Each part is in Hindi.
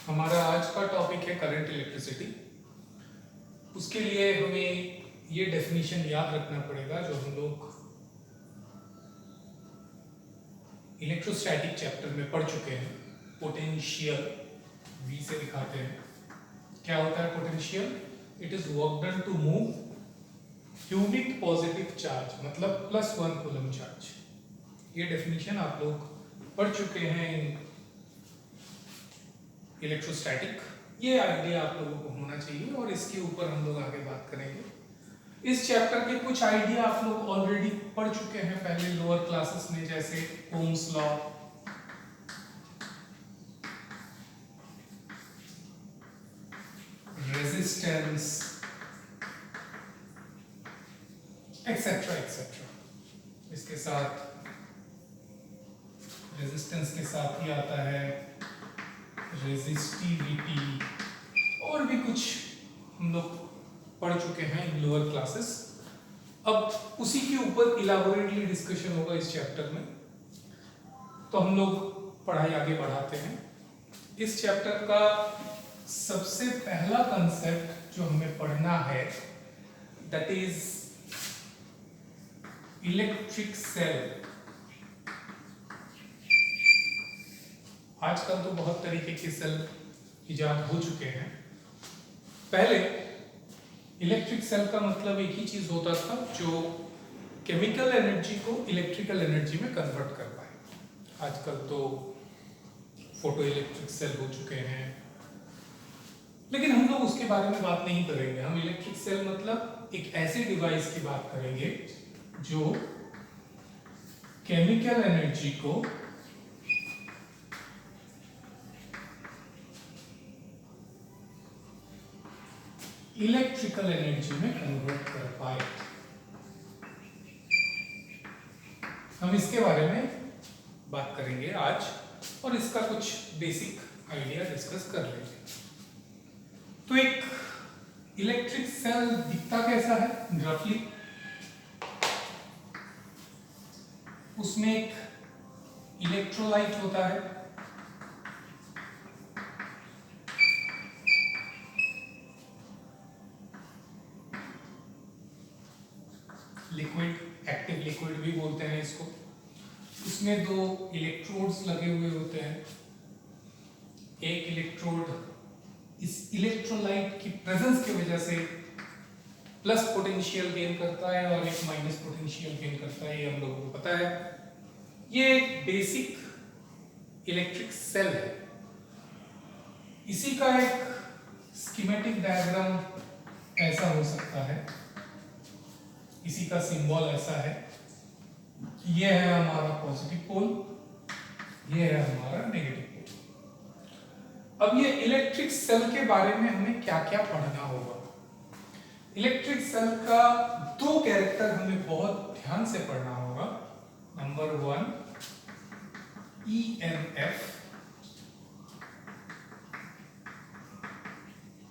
हमारा आज का टॉपिक है करंट इलेक्ट्रिसिटी। उसके लिए हमें ये डेफिनेशन याद रखना पड़ेगा जो हम लोग इलेक्ट्रोस्टैटिक चैप्टर में पढ़ चुके हैं। पोटेंशियल वी से दिखाते हैं। क्या होता है potential? It is work done to move unit positive charge, मतलब +1 कूलम चार्ज। ये डेफिनेशन आप लोग पढ़ चुके हैं इलेक्ट्रोस्टैटिक। ये आइडिया आप लोगों को होना चाहिए और इसके ऊपर हम लोग आगे बात करेंगे। इस चैप्टर के कुछ आइडिया आप लोग ऑलरेडी पढ़ चुके हैं पहले लोअर क्लासेस में, जैसे Ohm's law, resistance, etcetera etcetera. इसके साथ रेजिस्टेंस के साथ ही आता है रेजिस्टिविटी और भी कुछ हम लोग पढ़ चुके हैं इन लोअर क्लासेस। अब उसी के ऊपर इलाबोरेटली डिस्कशन होगा इस चैप्टर में, तो हम लोग पढ़ाई आगे बढ़ाते हैं। इस चैप्टर का सबसे पहला कंसेप्ट जो हमें पढ़ना है दैट इज इलेक्ट्रिक सेल। आजकल तो बहुत तरीके के सेल इजाद हो चुके हैं। पहले इलेक्ट्रिक सेल का मतलब एक ही चीज होता था जो केमिकल एनर्जी को इलेक्ट्रिकल एनर्जी में कन्वर्ट कर पाए। आजकल तो फोटो इलेक्ट्रिक सेल हो चुके हैं, लेकिन हम लोग उसके बारे में बात नहीं करेंगे। हम इलेक्ट्रिक सेल मतलब एक ऐसे डिवाइस की बात करेंगे जो केमिकल एनर्जी को इलेक्ट्रिकल एनर्जी में कन्वर्ट कर पाए। हम इसके बारे में बात करेंगे आज और इसका कुछ बेसिक आइडिया डिस्कस कर लेंगे। तो एक इलेक्ट्रिक सेल दिखता कैसा है रफली? उसमें एक इलेक्ट्रोलाइट होता है, लिक्विड, एक्टिव लिक्विड भी बोलते हैं इसको। उसमें 2 इलेक्ट्रोड्स लगे हुए होते हैं। एक इलेक्ट्रोड इस इलेक्ट्रोलाइट की प्रेजेंस की वजह से प्लस पोटेंशियल गेन करता है और एक माइनस पोटेंशियल गेन करता है, ये हम लोगों को पता है। ये एक बेसिक इलेक्ट्रिक सेल है। इसी का एक स्कीमेटिक डायग्राम ऐसा हो सकता है, इसी का सिंबल ऐसा है। ये है हमारा पॉजिटिव पोल, ये है हमारा नेगेटिव पोल। अब ये इलेक्ट्रिक सेल के बारे में हमें क्या क्या पढ़ना होगा। इलेक्ट्रिक सेल का 2 कैरेक्टर हमें बहुत ध्यान से पढ़ना होगा। Number 1 EMF,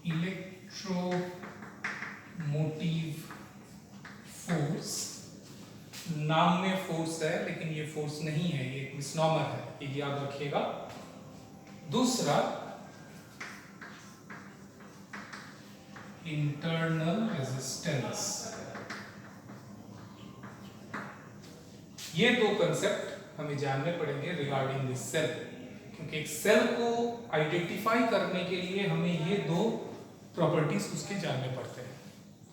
electromotive force. नाम में फोर्स है लेकिन ये फोर्स नहीं है, ये एक मिसनॉमर है, ये याद रखिएगा। दूसरा इंटरनल रेजिस्टेंस। ये 2 कंसेप्ट हमें जानने पड़ेंगे रिगार्डिंग दिस सेल, क्योंकि एक सेल को आइडेंटिफाई करने के लिए हमें ये 2 प्रॉपर्टीज उसके जानने पड़ते हैं।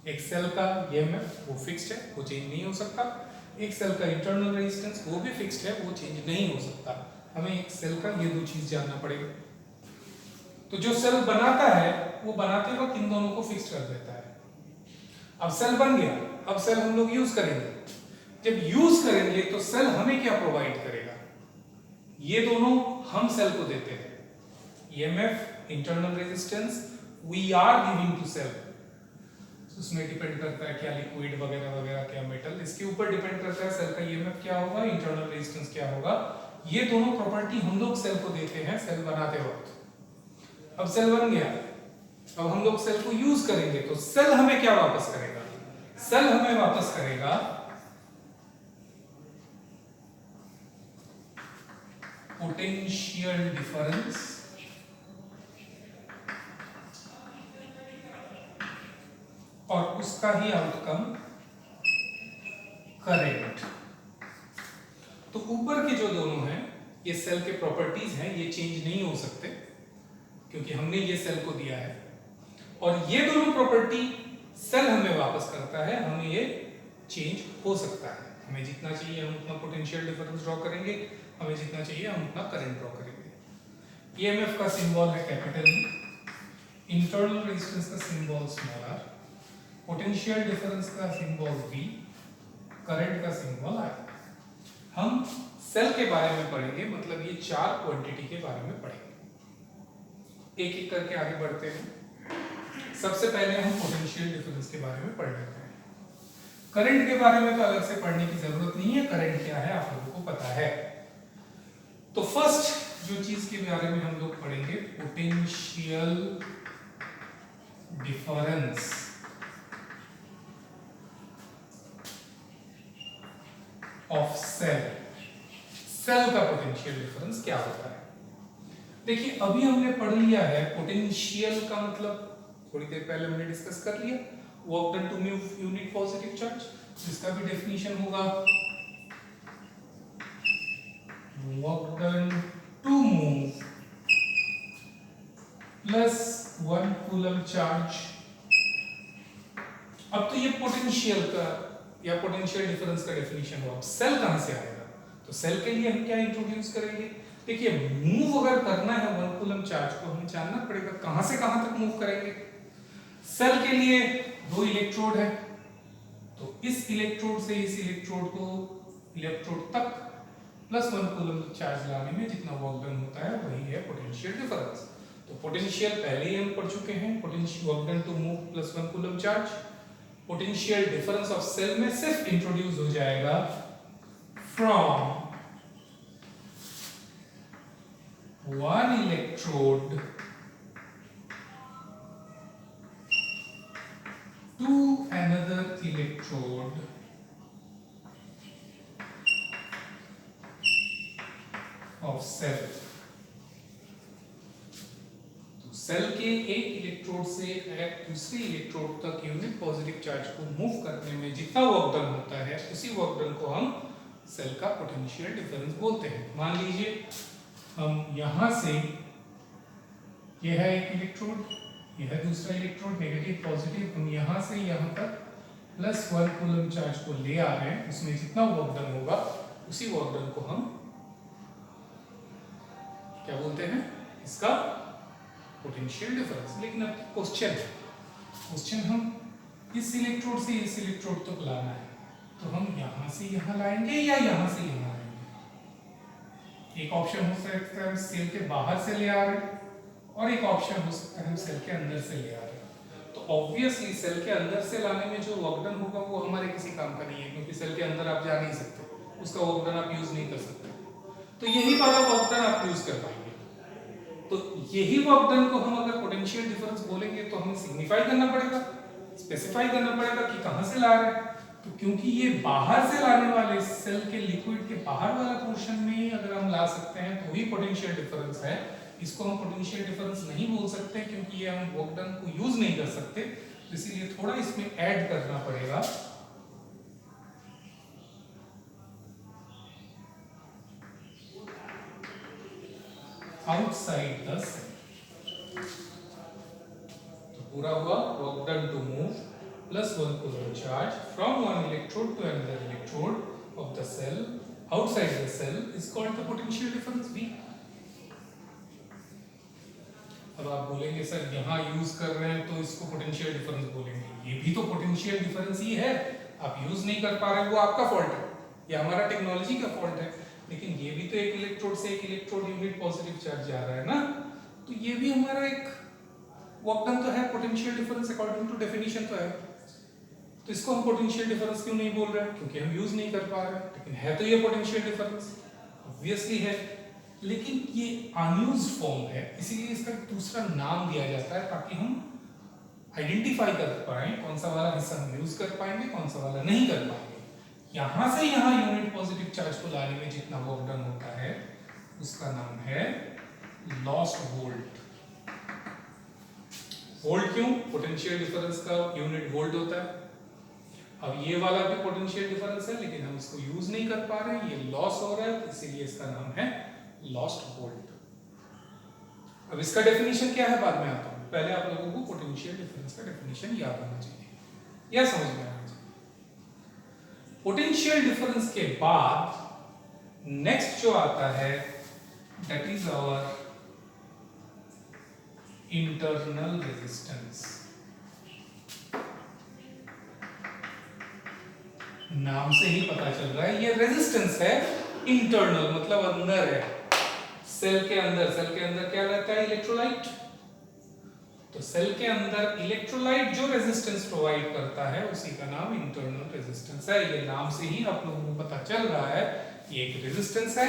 एक सेल का EMF वो फिक्स्ड है, वो चेंज नहीं हो सकता। एक सेल का इंटरनल रेजिस्टेंस वो भी फिक्स्ड है, वो चेंज नहीं हो सकता। हमें एक सेल का ये 2 चीज जानना पड़ेगा। तो जो सेल बनाता है वो बनाते वक्त इन दोनों को फिक्स कर देता है। अब सेल बन गया, अब सेल हम लोग यूज करेंगे। जब यूज करेंगे तो सेल हमें क्या प्रोवाइड करेगा? ये दोनों हम सेल को देते हैं, EMF, internal resistance, we are giving to cell. उसमें डिपेंड करता है क्या लिक्विड वगैरह वगैरह, क्या मेटल, इसके ऊपर डिपेंड करता है सेल का EMF क्या होगा, इंटरनल रेजिस्टेंस क्या होगा। ये दोनों प्रॉपर्टी हम लोग सेल को देते हैं सेल बनाते वक्त। अब सेल बन गया, अब हम लोग सेल को यूज करेंगे तो सेल हमें क्या वापस करेगा? सेल हमें वापस करेगा पोटेंशियल डिफरेंस उसका ही आउटकम करंट। तो ऊपर के जो दोनों हैं ये सेल के प्रॉपर्टीज हैं, ये चेंज नहीं हो सकते क्योंकि हमने ये सेल को दिया है। और ये दोनों प्रॉपर्टी सेल हमें वापस करता है, हमें ये चेंज हो सकता है। हमें जितना चाहिए हम उतना पोटेंशियल डिफरेंस ड्रॉ करेंगे, हमें जितना चाहिए हम उतना करंट ड्रॉ करेंगे। ईएमएफ का सिंबल है कैपिटल ई, इंटरनल रेजिस्टेंस का symbol small R, potential difference का सिंबल वी, करंट का सिंबल आई। हम सेल के बारे में पढ़ेंगे, मतलब ये चार क्वांटिटी के बारे में पढ़ेंगे। एक एक करके आगे बढ़ते हैं। सबसे पहले हम पोटेंशियल डिफरेंस के बारे में पढ़ लेते हैं। करंट के बारे में तो अलग से पढ़ने की जरूरत नहीं है, करंट क्या है आप लोगों को पता है। तो फर्स्ट जो चीज के बारे में हम लोग पढ़ेंगे, potential difference of cell. Cell का पोटेंशियल डिफरेंस क्या होता है? देखिए अभी हमने पढ़ लिया है पोटेंशियल का मतलब, थोड़ी देर पहले हमने डिस्कस कर लिया, work done to move unit positive charge, जिसका भी डेफिनेशन होगा work done to move plus 1 coulomb charge. अब तो ये पोटेंशियल का या पोटेंशियल डिफरेंस का डेफिनेशन हुआ। सेल कहां से आएगा? तो सेल के लिए हम क्या इंट्रोड्यूस करेंगे? देखिए मूव अगर करना है 1 कूलम चार्ज को, हमें जानना पड़ेगा कहां से कहां तक मूव करेंगे। सेल के लिए 2 इलेक्ट्रोड है, तो इस इलेक्ट्रोड से इस इलेक्ट्रोड को इलेक्ट्रोड तक प्लस 1 कूलम चार्ज लाने में जितना वर्क डन होता है वही है पोटेंशियल डिफरेंस। तो पोटेंशियल पहले ही हम पढ़ चुके हैं, potential work done to move plus 1 coulomb charge. Potential difference of cell में सिर्फ इंट्रोड्यूस हो जाएगा from 1 electrode to another electrode of cell। तो सेल के एक इलेक्ट्रोड से एक दूसरे इलेक्ट्रोड तक यूनिट पॉजिटिव चार्ज को मूव करने में जितना वर्क डन होता है, उसी वर्क डन को हम सेल का पोटेंशियल डिफरेंस बोलते हैं। मान लीजिए हम यहां से, यह है एक इलेक्ट्रोड, यह दूसरा इलेक्ट्रोड, नेगेटिव पॉजिटिव, हम यहां से यहां तक प्लस 1 कूलम चार्ज को ले आ रहे हैं, उसमें जितना वर्क डन होगा उसी वर्क डन को हम क्या बोलते हैं? इसका पोटेंशियल डिफरेंस। लेकिन अब क्वेश्चन हम इस इलेक्ट्रोड से इस इलेक्ट्रोड तक लाना है, तो हम यहां से यहां लाएंगे या यहां से यहां लाएंगे? एक ऑप्शन हो सकता है हम सेल के बाहर से ले आ रहे हैं, और एक ऑप्शन हो सकता है हम सेल के अंदर से ले आ रहे हैं। तो ऑब्वियसली सेल के अंदर से लाने में जो वर्क डन होगा वो हमारे किसी काम का नहीं है, क्योंकि सेल के अंदर आप जा नहीं सकते, उसका वर्क डन आप यूज नहीं कर सकते। तो यही वाला वर्क डन आप यूज कर पाएंगे। तो यही वर्क डन को हम अगर पोटेंशियल डिफरेंस बोलेंगे तो हमें सिग्निफाई करना पड़ेगा, स्पेसिफाई करना पड़ेगा कि कहां से ला रहे हैं। तो क्योंकि ये बाहर से लाने वाले सेल के लिक्विड के बाहर वाला पोर्शन में अगर हम ला सकते हैं तो ही पोटेंशियल डिफरेंस है। इसको हम पोटेंशियल डिफरेंस नहीं बोल सकते क्योंकि ये हम वर्क डन को यूज नहीं कर सकते, तो इसीलिए थोड़ा इसमें ऐड करना पड़ेगा। Outside the cell. तो पूरा हुआ work done to move plus 1 coulomb charge from 1 electrode to another electrode of the cell outside the cell is called the potential difference V। अब आप बोलेंगे सर यहाँ यूज कर रहे हैं तो इसको पोटेंशियल डिफरेंस बोलेंगे, ये भी तो पोटेंशियल डिफरेंस ही है, आप यूज नहीं कर पा रहे, वो आपका फॉल्ट है, ये हमारा टेक्नोलॉजी का फॉल्ट है। लेकिन ये भी तो एक इलेक्ट्रोड से एक इलेक्ट्रोड यूनिट पॉजिटिव चार्ज जा रहा है ना, तो ये भी हमारा एक वर्क डन तो है, potential difference according to definition तो है। तो इसको हम पोटेंशियल डिफरेंस क्यों नहीं बोल रहे हैं? क्योंकि हम यूज नहीं कर पा रहे हैं, लेकिन है तो ये पोटेंशियल डिफरेंस, ऑब्वियसली है, लेकिन ये अनयूज्ड फॉर्म है, इसीलिए इसका दूसरा नाम दिया जाता है ताकि हम आइडेंटिफाई कर पाएं कौन सा वाला हिस्सा हम यूज कर पाएंगे, कौन सा वाला नहीं कर पाएंगे। यहां से यहां यूनिट पॉजिटिव चार्ज को लाने में जितना वर्क डन होता है उसका नाम है लॉस्ट वोल्ट। वोल्ट क्यों? पोटेंशियल डिफरेंस का यूनिट वोल्ट होता है, अब ये वाला भी पोटेंशियल डिफरेंस है, लेकिन हम इसको यूज नहीं कर पा रहे हैं, ये लॉस हो रहा है, तो इसीलिए इसका नाम है लॉस्ट वोल्ट। अब इसका डेफिनेशन क्या है बाद में आता हूं, पहले आप लोगों को पोटेंशियल डिफरेंस का डेफिनेशन याद होना चाहिए या समझ में आना चाहिए। पोटेंशियल डिफरेंस के बाद नेक्स्ट जो आता है that is our internal resistance. नाम से ही पता चल रहा है ये रेजिस्टेंस है, इंटरनल मतलब अंदर है, सेल के अंदर क्या रहता है, इलेक्ट्रोलाइट। तो सेल के अंदर इलेक्ट्रोलाइट जो रेजिस्टेंस प्रोवाइड करता है उसी का नाम इंटरनल रेजिस्टेंस है। ये नाम से ही आप लोगों को पता चल रहा है ये एक रेजिस्टेंस है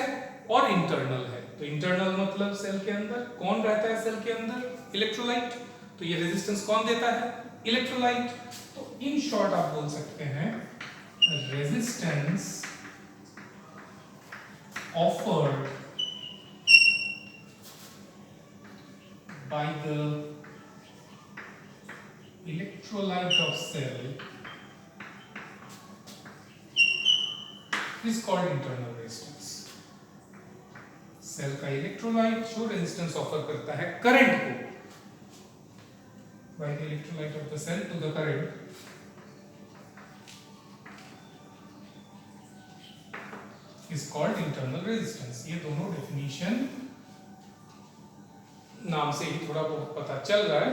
और इंटरनल है। तो इंटरनल मतलब सेल के अंदर कौन रहता है, सेल के अंदर इलेक्ट्रोलाइट। तो ये रेजिस्टेंस कौन देता है, इलेक्ट्रोलाइट। तो इन शॉर्ट आप बोल सकते हैं resistance offered by the electrolyte of cell is called internal resistance। सेल का इलेक्ट्रोलाइट जो रेजिस्टेंस ऑफर करता है करंट को, by the electrolyte of the cell to the current is called internal resistance। ये दोनों डेफिनेशन नाम से ही थोड़ा बहुत पता चल रहा है,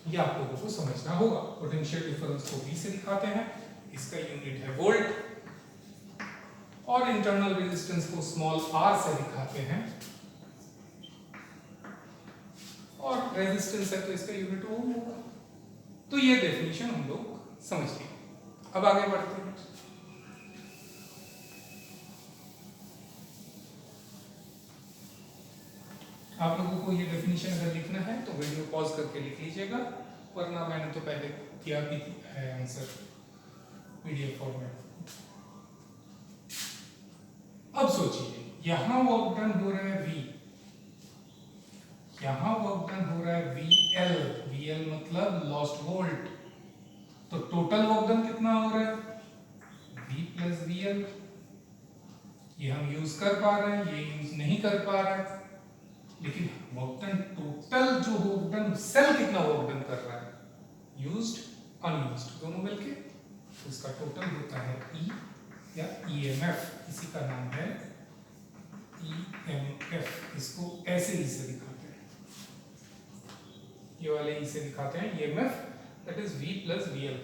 ये आप लोगों को समझना होगा। पोटेंशियल डिफरेंस को V से दिखाते हैं, इसका यूनिट है वोल्ट, और इंटरनल रेजिस्टेंस को स्मॉल r से दिखाते हैं, और रेजिस्टेंस है तो इसका यूनिट ओम होगा। तो ये डेफिनेशन हम लोग समझ लिए। अब आगे बढ़ते हैं। आप लोगों को ये डेफिनेशन अगर लिखना है तो वीडियो पॉज करके लिख लीजिएगा, वरना मैंने तो पहले दिया भी है आंसर पीडीएफ फॉर्मेट। अब सोचिए यहां वर्क डन हो रहा है V, यहां वर्क डन हो रहा है VL, VL मतलब लॉस्ट वोल्ट। तो टोटल वर्क डन कितना हो रहा है V प्लस VL। ये हम यूज कर पा रहे हैं, ये यूज नहीं कर पा रहे हैं, लेकिन वर्क डन टोटल जो वर्क डन सेल कितना वर्क डन कर रहा है, यूज्ड अनयूज्ड दोनों मिलके, तो इसका टोटल होता है E या EMF। इसी का नाम है EMF। इसको ऐसे ही से दिखाते हैं, ये वाले ई से दिखाते हैं EMF, that is V plus VL।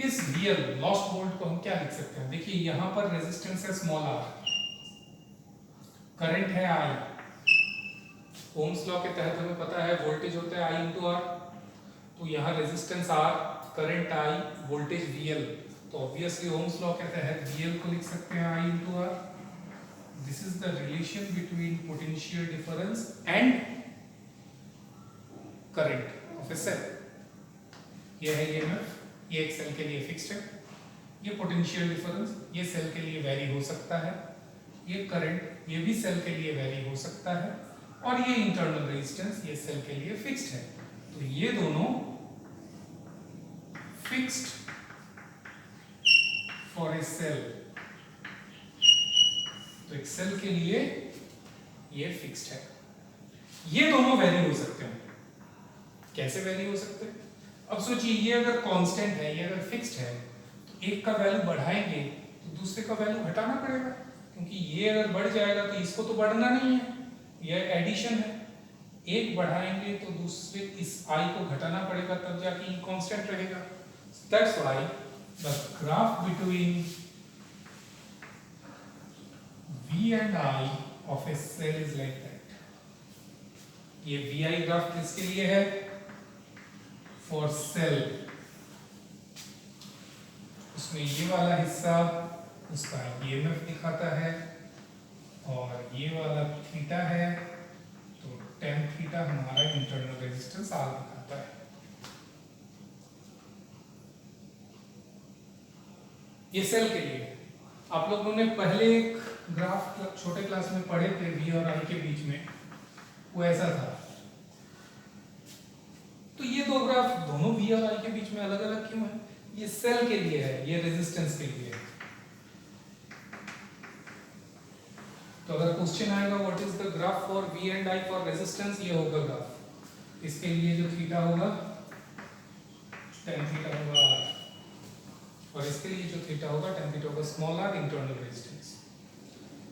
इस VL लॉस्ट वोल्ट को हम क्या लिख सकते हैं, देखिए यहां पर रेजिस्टेंस है स्मॉल r, करंट है I। ओम्स लॉ के तहत हमें पता है वोल्टेज होता है I इंटू R। तो यहाँ resistance R, current I, voltage VL। तो ऑब्वियसली ओम्स लॉ के तहत VL को लिख सकते हैं I into R। This is the relation between potential difference and current of a cell. यह है EMF, ये एक सेल के लिए फिक्स्ड है, ये पोटेंशियल डिफरेंस ये सेल के लिए वेरी हो सकता है, ये करंट ये भी सेल के लिए वेरी हो सकता है, और ये इंटरनल रेजिस्टेंस ये सेल के लिए फिक्स्ड है। तो ये दोनों फिक्स्ड फॉर ए सेल। तो एक सेल के लिए ये फिक्स्ड है, ये दोनों वेरी हो सकते हैं। कैसे वेरी हो सकते हैं, अब सोचिए ये अगर कांस्टेंट है, ये अगर फिक्स्ड है, तो एक का वैल्यू बढ़ाएंगे तो दूसरे का वैल्यू घटाना पड़ेगा, क्योंकि ये अगर बढ़ जाएगा तो इसको तो बढ़ना नहीं है, ये एडिशन है। एक बढ़ाएंगे तो दूसरे इस I को घटाना पड़ेगा, तब जाके ये कांस्टेंट रहेगा। That's why the graph between V and I of a cell is like that। ये VI ग्राफ किसके लिए है, फॉर सेल। उसमें ये वाला हिस्सा उसका EMF दिखाता है, और ये वाला थीटा है, तो tan थीटा हमारा इंटरनल रेजिस्टेंस R दिखाता है। ये सेल के लिए। आप लोगों ने पहले एक ग्राफ छोटे क्लास में पढ़े थे V और I के बीच में, वो ऐसा था। दो ग्राफ दोनों V और I के बीच में अलग अलग क्यों है? ये सेल के लिए है, ये रेजिस्टेंस के लिए है। तो अगर क्वेश्चन आएगा what is the graph for V and I for resistance, ये होगा ग्राफ। इसके लिए जो थीटा होगा tan थीटा होगा R, और इसके लिए जो थीटा होगा tan थीटा होगा स्मॉल r इंटरनल रेजिस्टेंस।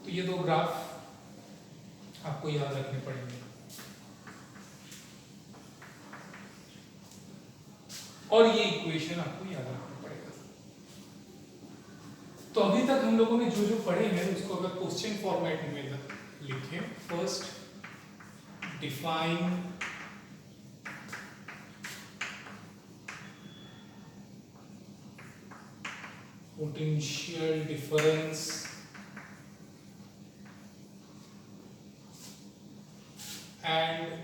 तो ये दो ग्राफ आपको याद रखने पड़ेंगे। और ये इक्वेशन आपको याद रखना पड़ेगा। तो अभी तक हम लोगों ने जो जो पढ़े हैं उसको अगर क्वेश्चन फॉर्मेट में लिखें, first define potential difference and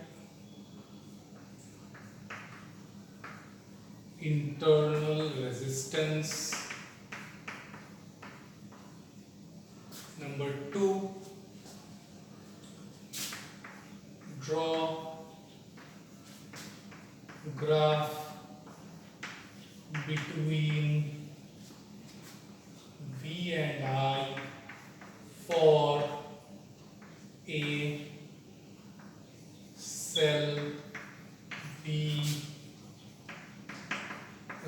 internal resistance. Number 2, draw graph between V and I for a cell B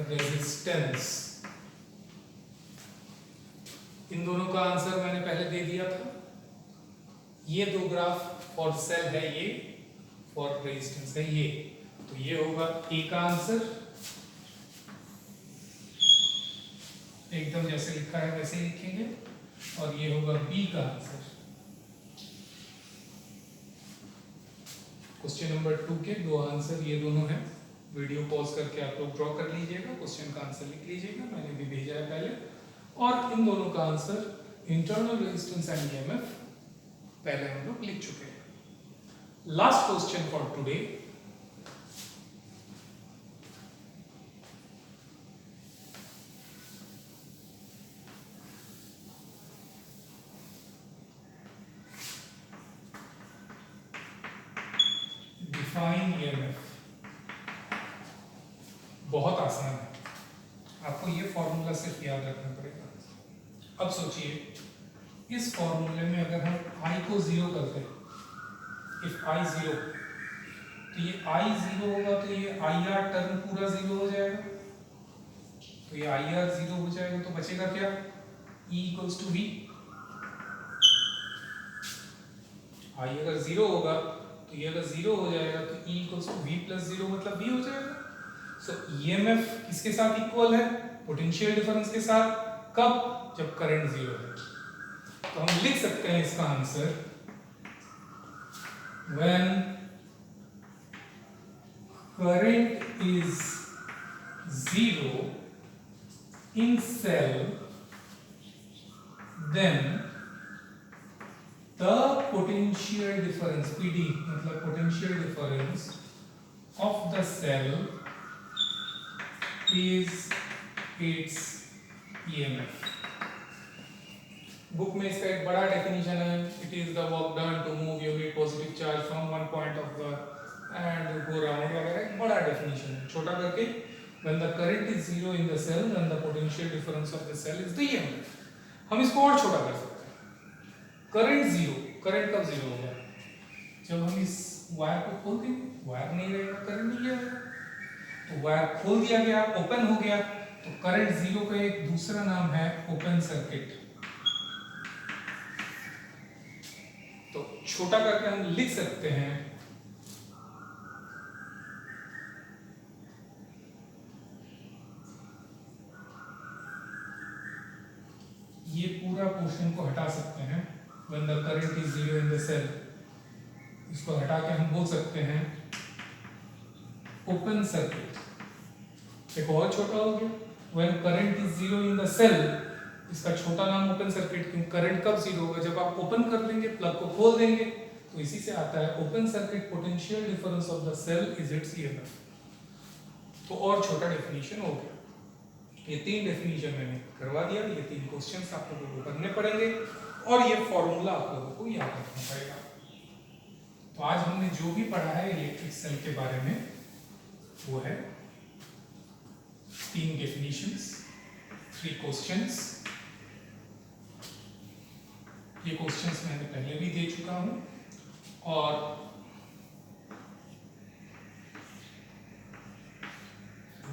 resistance. इन दोनों का आंसर मैंने पहले दे दिया था। ये दो ग्राफ फॉर सेल है, ये फॉर रेजिस्टेंस है ये। तो ये होगा ए का आंसर, एकदम जैसे लिखा है वैसे ही लिखेंगे, और ये होगा बी का आंसर। क्वेश्चन नंबर 2 के दो आंसर ये दोनों हैं। वीडियो पॉज करके आप लोग ड्रॉ कर लीजिएगा, क्वेश्चन का आंसर लिख लीजिएगा, मैंने भी भेजा है पहले। और इन दोनों का answer internal resistance and EMF पहले हम लोग लिख चुके हैं। Last question for today, define EMF. बहुत आसान है, आपको ये फॉर्मूला सिर्फ याद रखना पड़ेगा। अब सोचिए, इस फॉर्मूले में अगर हम I को 0 करते हैं, इफ I 0, तो ये I 0 होगा तो ये IR टर्म पूरा 0 हो जाएगा। तो ये IR 0 हो जाएगा तो बचेगा क्या? E equals to V। I अगर 0 होगा तो ये अगर 0 हो जाएगा तो E equals to V plus 0 मतलब V हो जाएगा। सो EMF किसके साथ इक्वल है? पोटेंशियल डिफरेंस के साथ। कब? जब करंट 0 है। तो हम लिख सकते हैं इसका answer, when current is 0 in cell, then the potential difference PD मतलब potential difference of the cell is its EMF। Book में इसका एक बड़ा डेफिनेशन है, it is the work done to move unit positive charge from one point of the end go round वगैरह, एक बड़ा डेफिनेशन है। छोटा करके, when the current is 0 in the cell, then the potential difference of the cell is the EMF। हम इसको और छोटा कर सकते हैं। करंट 0, करंट कब 0 होगा? जब हम इस वायर को खोल देंगे, वायर नहीं रहेगा, करंट नहीं आएगा। तो वायर खोल दिया गया, ओपन हो गया, तो करंट 0 का एक दूसरा नाम है ओपन सर्किट। तो छोटा करके हम लिख सकते हैं, ये पूरा पोर्शन को हटा सकते हैं। when the current is 0 in the cell, इसको हटा के हम बोल सकते हैं ओपन सर्किट। एक और छोटा हो गया, when current is 0 in the cell, इसका छोटा नाम ओपन सर्किट। क्यों? करंट कब 0 होगा? जब आप ओपन कर लेंगे, प्लग को खोल देंगे। तो इसी से आता है open circuit potential difference of the cell is its EMF. तो और छोटा डेफिनेशन हो गया। ये 3 डेफिनेशन मैंने करवा दिया, ये 3 क्वेश्चंस आप लोगों को करने पड़ेंगे और ये फॉर्मूला आप लोगों को याद रखना पड़ेगा। तो आज हमने जो भी पढ़ा है इलेक्ट्रिक सेल के बारे में, वो है 3 डेफिनेशंस, 3 क्वेश्चंस। ये क्वेश्चंस मैंने पहले भी दे चुका हूं और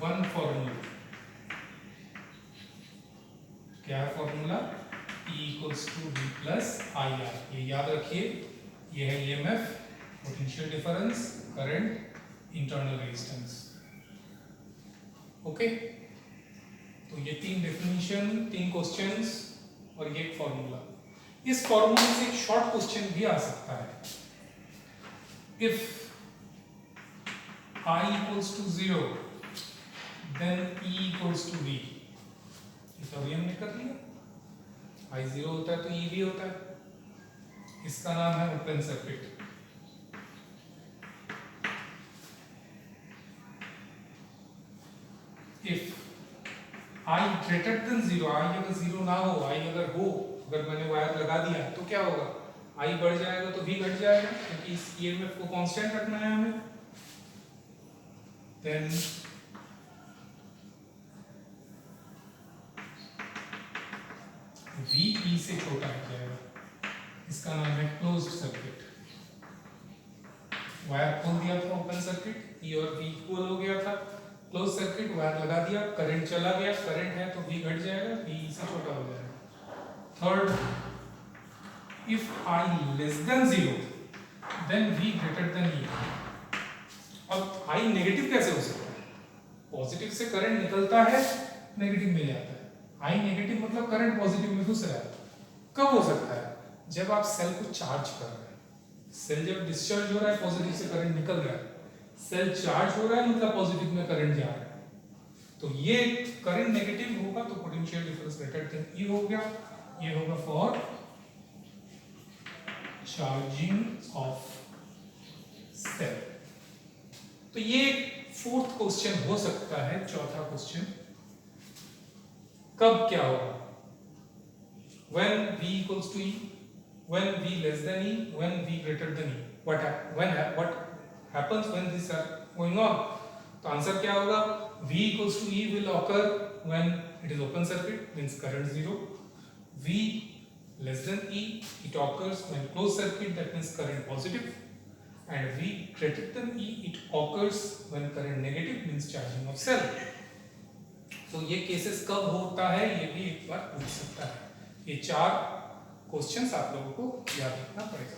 वन फॉर्मूला, क्या है formula? E equals to V plus I R. ये याद रखिए, ये है EMF, potential difference, current, internal resistance. Okay, तो ये 3 डेफिनेशन, 3 क्वेश्चंस और ये एक फॉर्मूला। इस फॉर्मूले से एक शॉर्ट क्वेश्चन भी आ सकता है। If I equals to 0 then E equals to V। तो अभी हमने कर लिया, I 0 होता है तो E भी होता है। इसका नाम है open circuit. If I greater than 0, I अगर 0 ना हो, I अगर हो, अगर मैंने वायर लगा दिया तो क्या होगा? I बढ़ जाएगा तो V घट जाएगा, क्योंकि इस EMF को कांस्टेंट रखना है हमें। देन V E से छोटा हो जाएगा, इसका नाम है क्लोज्ड सर्किट। वायर खोल दिया था ओपन सर्किट, E और V इक्वल हो गया था। क्लोज सर्किट, वायर लगा दिया, करंट चला गया, करंट है तो V घट जाएगा, V E से छोटा हो जाएगा। Third, if I less than 0 then V greater than E। अब I नेगेटिव कैसे हो सकता है? पॉजिटिव से करंट निकलता है, नेगेटिव में जाता है। I नेगेटिव मतलब करंट पॉजिटिव में घुस रहा है। कब हो सकता है? जब आप सेल को चार्ज कर रहे हैं। सेल जब डिस्चार्ज हो रहा है, पॉजिटिव से करंट निकल रहा है। सेल चार्ज हो रहा है मतलब पॉजिटिव में करंट जा रहा है। तो ये करंट नेगेटिव होगा तो potential difference greater than E हो गया। ये होगा फॉर चार्जिंग ऑफ सेल। तो ये 4th क्वेश्चन हो सकता है। चौथा क्वेश्चन, कब क्या होगा? When V equals to E, when V less than E, when V greater than E. What happens when these are going on? तो आंसर क्या होगा? V equals to E will occur when it is open circuit, means current 0. V less than E, it occurs when closed circuit, that means current positive. And V greater than E, it occurs when current negative, means charging of cell. तो ये केसेस कब होता है ये भी एक बार पूछ सकता है। ये 4 क्वेश्चंस आप लोगों को याद रखना पड़ेगा।